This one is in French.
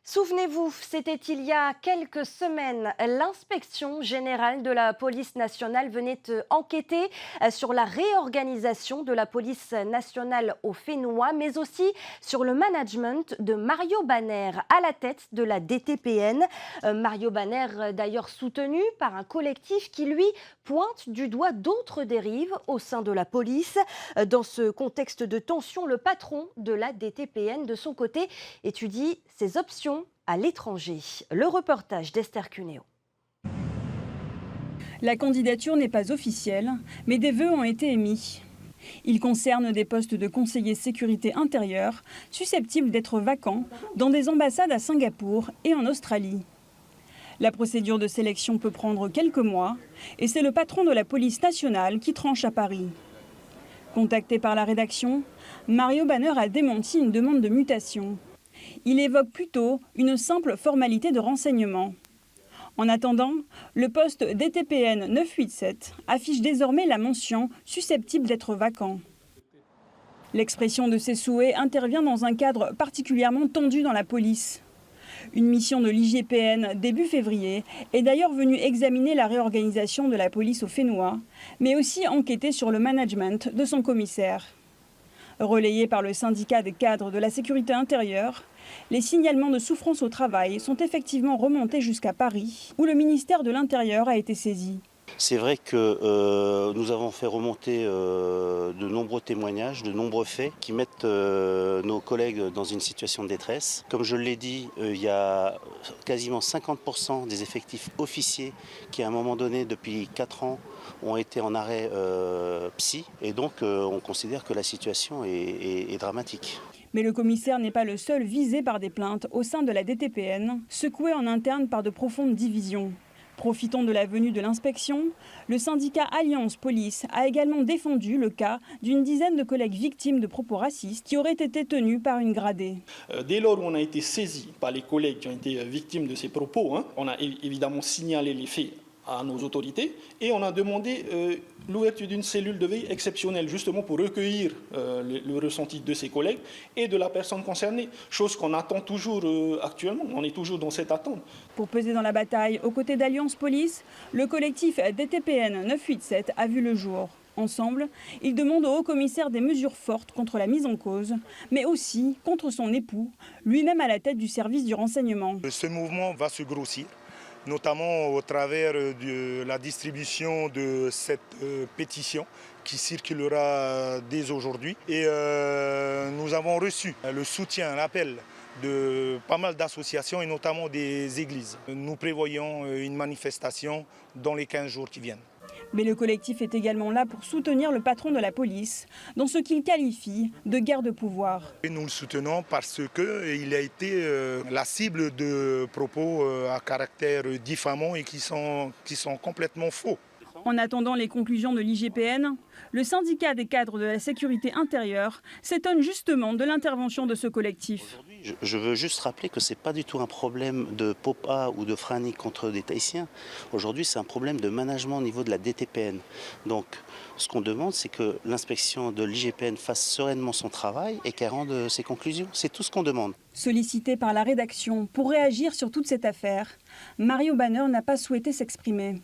Souvenez-vous, c'était il y a quelques semaines, l'inspection générale de la police nationale venait enquêter sur la réorganisation de la police nationale au Fénois, mais aussi sur le management de Mario Banner à la tête de la DTPN. Mario Banner, d'ailleurs soutenu par un collectif qui, lui, pointe du doigt d'autres dérives au sein de la police. Dans ce contexte de tension, le patron de la DTPN, de son côté, étudie ses options à l'étranger. Le reportage d'Esther Cuneo. La candidature n'est pas officielle, mais des vœux ont été émis. Ils concernent des postes de conseiller sécurité intérieure susceptibles d'être vacants dans des ambassades à Singapour et en Australie. La procédure de sélection peut prendre quelques mois et c'est le patron de la police nationale qui tranche à Paris. Contacté par la rédaction, Mario Banner a démenti une demande de mutation. Il évoque plutôt une simple formalité de renseignement. En attendant, le poste DTPN 987 affiche désormais la mention susceptible d'être vacant. L'expression de ses souhaits intervient dans un cadre particulièrement tendu dans la police. Une mission de l'IGPN début février est d'ailleurs venue examiner la réorganisation de la police au Fénois, mais aussi enquêter sur le management de son commissaire. Relayés par le syndicat des cadres de la sécurité intérieure, les signalements de souffrance au travail sont effectivement remontés jusqu'à Paris, où le ministère de l'Intérieur a été saisi. C'est vrai que nous avons fait remonter de nombreux témoignages, de nombreux faits qui mettent nos collègues dans une situation de détresse. Comme je l'ai dit, il y a quasiment 50% des effectifs officiers qui, à un moment donné, depuis 4 ans, ont été en arrêt psy. Et donc, on considère que la situation est dramatique. Mais le commissaire n'est pas le seul visé par des plaintes au sein de la DTPN, secoué en interne par de profondes divisions. Profitant de la venue de l'inspection, le syndicat Alliance Police a également défendu le cas d'une dizaine de collègues victimes de propos racistes qui auraient été tenus par une gradée. Dès lors où on a été saisi par les collègues qui ont été victimes de ces propos, on a évidemment signalé les faits à nos autorités et on a demandé l'ouverture d'une cellule de veille exceptionnelle justement pour recueillir le ressenti de ses collègues et de la personne concernée, chose qu'on attend toujours actuellement, on est toujours dans cette attente. Pour peser dans la bataille aux côtés d'Alliance Police, le collectif DTPN 987 a vu le jour. Ensemble, ils demandent au haut-commissaire des mesures fortes contre la mise en cause, mais aussi contre son époux, lui-même à la tête du service du renseignement. Ce mouvement va se grossir, notamment au travers de la distribution de cette pétition qui circulera dès aujourd'hui. Et nous avons reçu le soutien, l'appel de pas mal d'associations et notamment des églises. Nous prévoyons une manifestation dans les 15 jours qui viennent. Mais le collectif est également là pour soutenir le patron de la police dans ce qu'il qualifie de guerre de pouvoir. Et nous le soutenons parce qu'il a été la cible de propos à caractère diffamant et qui sont complètement faux. En attendant les conclusions de l'IGPN, le syndicat des cadres de la sécurité intérieure s'étonne justement de l'intervention de ce collectif. Je veux juste rappeler que ce n'est pas du tout un problème de POPA ou de Frani contre des Tahitiens. Aujourd'hui, c'est un problème de management au niveau de la DTPN. Donc, ce qu'on demande, c'est que l'inspection de l'IGPN fasse sereinement son travail et qu'elle rende ses conclusions. C'est tout ce qu'on demande. Sollicité par la rédaction pour réagir sur toute cette affaire, Mario Banner n'a pas souhaité s'exprimer.